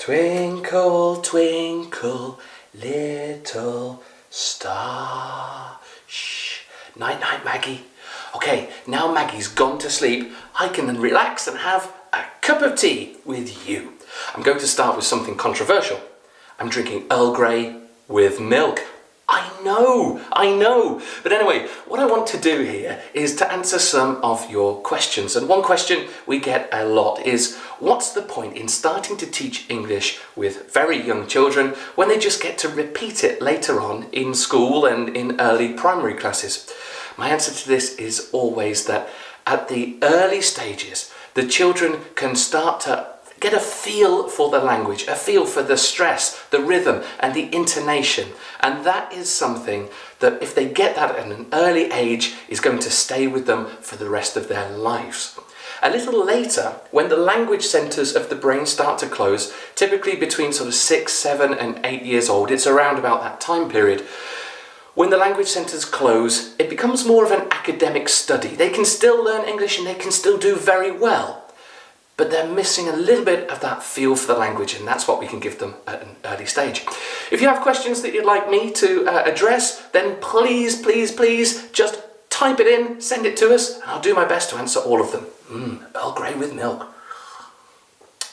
Twinkle, twinkle, little star. Shh. Night, night, Maggie. Okay, now Maggie's gone to sleep, I can then relax and have a cup of tea with you. I'm going to start with something controversial. I'm drinking Earl Grey with milk. I know. But anyway, what I want to do here is to answer some of your questions. And one question we get a lot is, what's the point in starting to teach English with very young children when they just get to repeat it later on in school and in early primary classes? My answer to this is always that at the early stages, the children can start to get a feel for the language, a feel for the stress, the rhythm and the intonation. And that is something that if they get that at an early age is going to stay with them for the rest of their lives. A little later, when the language centres of the brain start to close, typically between sort of 6, 7 and 8 years old, it's around about that time period, when the language centres close, it becomes more of an academic study. They can still learn English and they can still do very well, but they're missing a little bit of that feel for the language, and that's what we can give them at an early stage. If you have questions that you'd like me to address, then please just type it in, send it to us, and I'll do my best to answer all of them. Earl Grey with milk.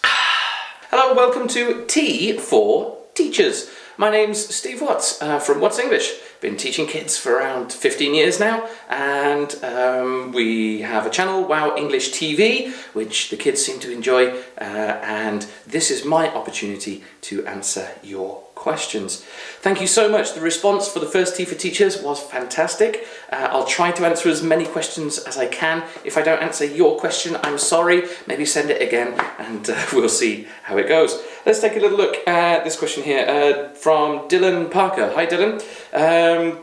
Hello, welcome to Tea for Teachers. My name's Steve Watts from Wattsenglish. Been teaching kids for around 15 years now, and we have a channel, Wow English TV, which the kids seem to enjoy, and this is my opportunity to answer your questions. Thank you so much. The response for the first Tea for Teachers was fantastic. I'll try to answer as many questions as I can. If I don't answer your question, I'm sorry. Maybe send it again and we'll see how it goes. Let's take a little look at this question here from Dylan Parker. Hi Dylan.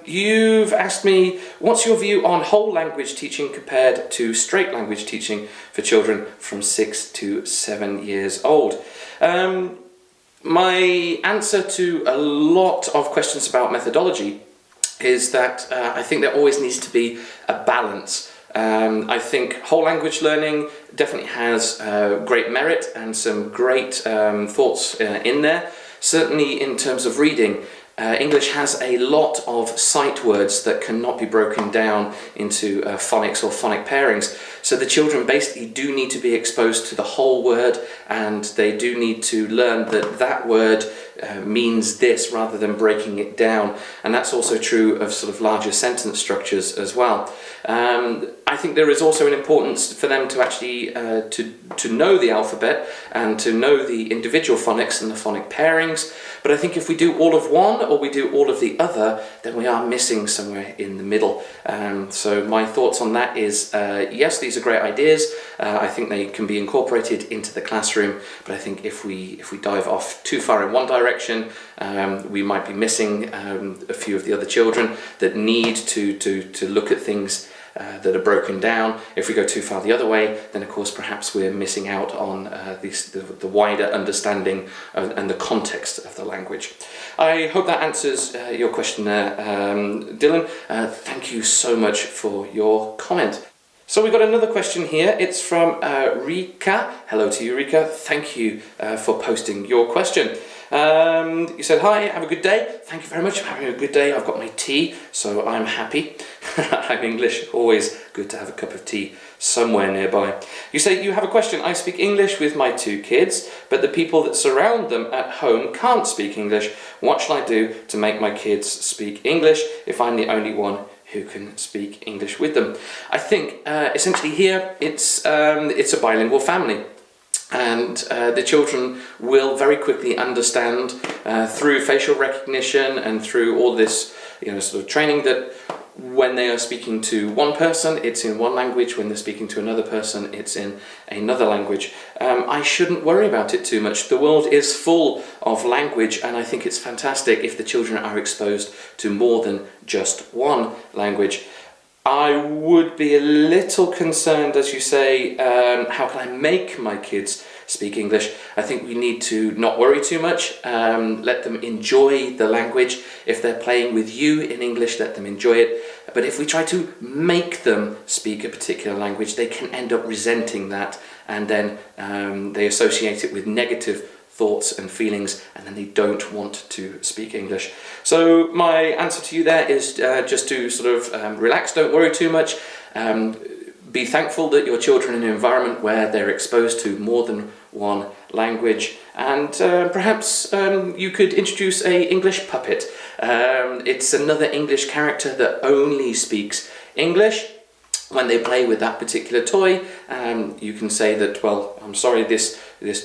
You've asked me, what's your view on whole language teaching compared to straight language teaching for children from 6 to 7 years old? My answer to a lot of questions about methodology is that I think there always needs to be a balance. I think whole language learning definitely has great merit and some great thoughts in there. Certainly in terms of reading, English has a lot of sight words that cannot be broken down into phonics or phonic pairings. So the children basically do need to be exposed to the whole word, and they do need to learn that that word means this rather than breaking it down. And that's also true of sort of larger sentence structures as well. I think there is also an importance for them to actually to know the alphabet and to know the individual phonics and the phonic pairings. But I think if we do all of one or we do all of the other, then we are missing somewhere in the middle. So my thoughts on that is, yes, these are great ideas. I think they can be incorporated into the classroom, but I think if we dive off too far in one direction, we might be missing a few of the other children that need to look at things that are broken down. If we go too far the other way, then of course perhaps we're missing out on the wider understanding and the context of the language. I hope that answers your question there, Dylan. Thank you so much for your comment. So we've got another question here. It's from Rika. Hello to you, Rika. Thank you for posting your question. You said, hi, have a good day. Thank you very much. I'm having a good day. I've got my tea, so I'm happy. I'm English, always good to have a cup of tea somewhere nearby. You say, you have a question. I speak English with my 2 kids, but the people that surround them at home can't speak English. What shall I do to make my kids speak English if I'm the only one who can speak English with them? I think essentially here it's a bilingual family. And the children will very quickly understand through facial recognition and through all this, sort of training, that when they are speaking to one person, it's in one language. When they're speaking to another person, it's in another language. I shouldn't worry about it too much. The world is full of language, and I think it's fantastic if the children are exposed to more than just one language. I would be a little concerned, as you say, how can I make my kids speak English? I think we need to not worry too much, let them enjoy the language. If they're playing with you in English, let them enjoy it. But if we try to make them speak a particular language, they can end up resenting that, and then they associate it with negative thoughts and feelings, and then they don't want to speak English. So my answer to you there is just to sort of relax, don't worry too much. Be thankful that your children are in an environment where they're exposed to more than one language, and perhaps you could introduce a English puppet. It's another English character that only speaks English. When they play with that particular toy, you can say that, well, I'm sorry, this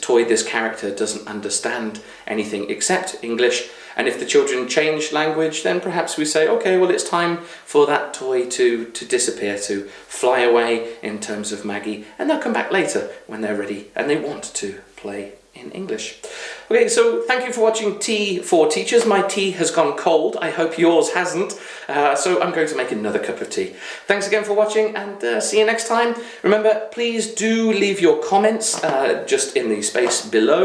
toy, this character doesn't understand anything except English. And if the children change language, then perhaps we say, okay, well, it's time for that toy to disappear, to fly away in terms of Maggie, and they'll come back later when they're ready and they want to play in English. Okay, so thank you for watching Tea for Teachers. My tea has gone cold. I hope yours hasn't. So I'm going to make another cup of tea. Thanks again for watching, and see you next time. Remember, please do leave your comments just in the space below,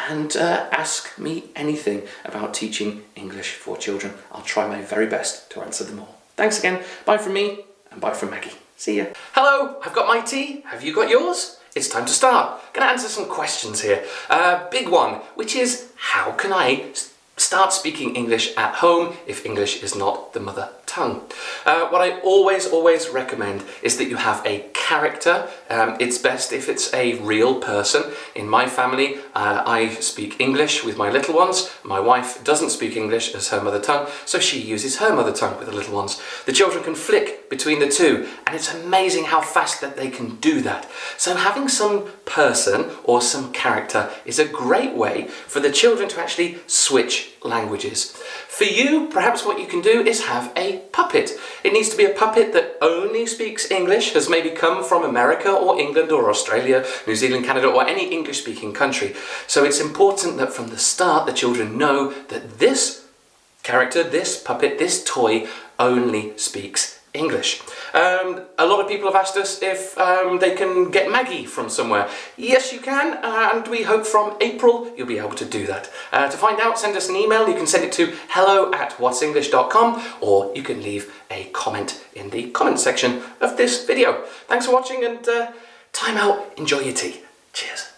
and ask me anything about teaching English for children. I'll try my very best to answer them all. Thanks again. Bye from me, and bye from Maggie. See ya. Hello, I've got my tea. Have you got yours? It's time to start. Going to answer some questions here. Big one, which is, how can I start speaking English at home if English is not the mother tongue? What I always recommend is that you have a character. It's best if it's a real person. In my family, I speak English with my little ones. My wife doesn't speak English as her mother tongue, so she uses her mother tongue with the little ones. The children can flick between the two, and it's amazing how fast that they can do that. So having some person or some character is a great way for the children to actually switch languages. For you, perhaps what you can do is have a puppet. It needs to be a puppet that only speaks English, has maybe come from America or England or Australia, New Zealand, Canada, or any English-speaking country. So it's important that from the start the children know that this character, this puppet, this toy only speaks English. A lot of people have asked us if they can get Maggie from somewhere. Yes, you can, and we hope from April you'll be able to do that. To find out, send us an email. You can send it to hello@whatsenglish.com, or you can leave a comment in the comment section of this video. Thanks for watching, and time out, enjoy your tea. Cheers.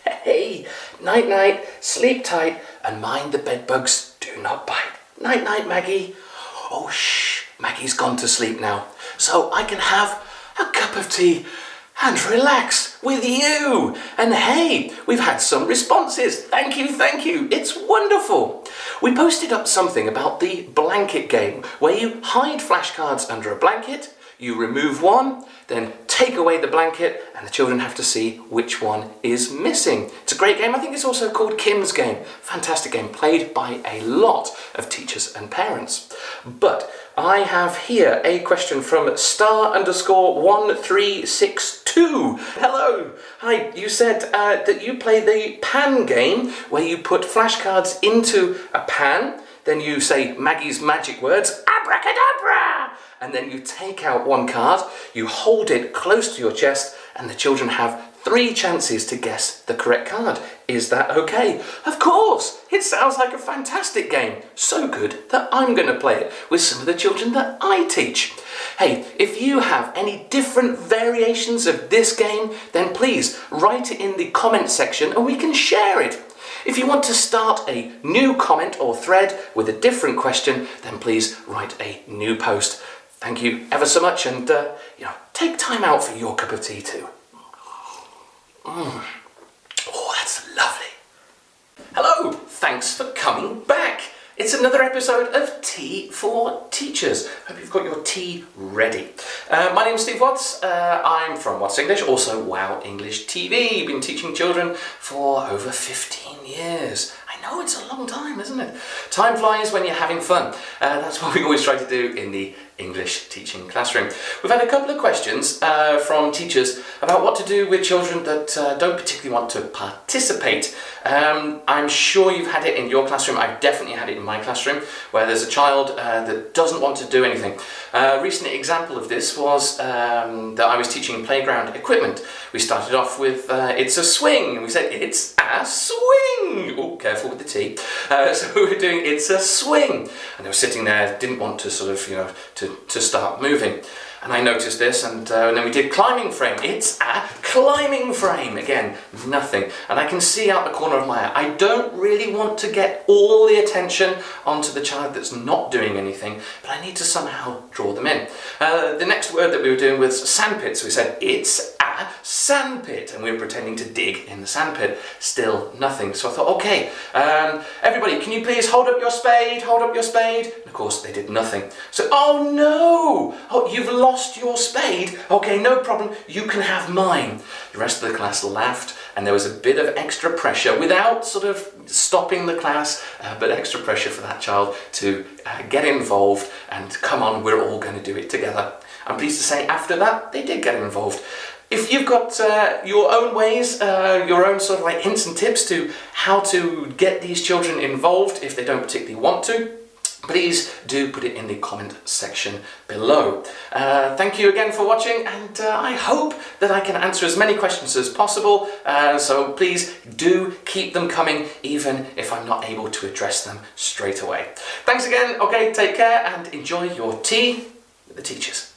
Hey, night night, sleep tight, and mind the bed bugs do not bite. Night night, Maggie. Oh, shh. Maggie's gone to sleep now, so I can have a cup of tea and relax with you. And hey, we've had some responses. Thank you. It's wonderful. We posted up something about the blanket game, where you hide flashcards under a blanket, you remove one, then take away the blanket, and the children have to see which one is missing. It's a great game. I think it's also called Kim's Game. Fantastic game, played by a lot of teachers and parents. But I have here a question from star_1362. Hello. Hi, you said that you play the pan game, where you put flashcards into a pan, then you say Maggie's magic words, abracadabra, and then you take out one card, you hold it close to your chest, and the children have 3 chances to guess the correct card. Is that okay? Of course! It sounds like a fantastic game. So good that I'm going to play it with some of the children that I teach. Hey, if you have any different variations of this game, then please write it in the comment section and we can share it. If you want to start a new comment or thread with a different question, then please write a new post. Thank you ever so much, and take time out for your cup of tea too. Oh, that's lovely. Hello, thanks for coming back. It's another episode of Tea for Teachers. Hope you've got your tea ready. My name's Steve Watts. I'm from Wattsenglish, also Wow English TV. Been teaching children for over 15 years. I know, it's a long time, isn't it? Time flies when you're having fun. That's what we always try to do in the English teaching classroom. We've had a couple of questions from teachers about what to do with children that don't particularly want to participate. I'm sure you've had it in your classroom. I've definitely had it in my classroom, where there's a child that doesn't want to do anything. A recent example of this was that I was teaching playground equipment. We started off with it's a swing, and we said it's a swing. Oh, careful with the T. So we were doing it's a swing, and they were sitting there, didn't want to sort of to start moving. And I noticed this, and then we did climbing frame. It's a Climbing frame, again, nothing. And I can see out the corner of my eye, I don't really want to get all the attention onto the child that's not doing anything, but I need to somehow draw them in. The next word that we were doing was sandpit, so we said, it's a sandpit, and we were pretending to dig in the sandpit. Still nothing. So I thought, okay, everybody, can you please hold up your spade, hold up your spade? And of course, they did nothing. So, oh no! Oh, you've lost your spade? Okay, no problem, you can have mine. The rest of the class laughed, and there was a bit of extra pressure, without sort of stopping the class, but extra pressure for that child to get involved and come on, we're all going to do it together. I'm pleased to say after that, they did get involved. If you've got your own ways, your own sort of like hints and tips to how to get these children involved if they don't particularly want to, please do put it in the comment section below. Thank you again for watching, and I hope that I can answer as many questions as possible, so please do keep them coming even if I'm not able to address them straight away. Thanks again, okay, take care and enjoy your tea with the teachers.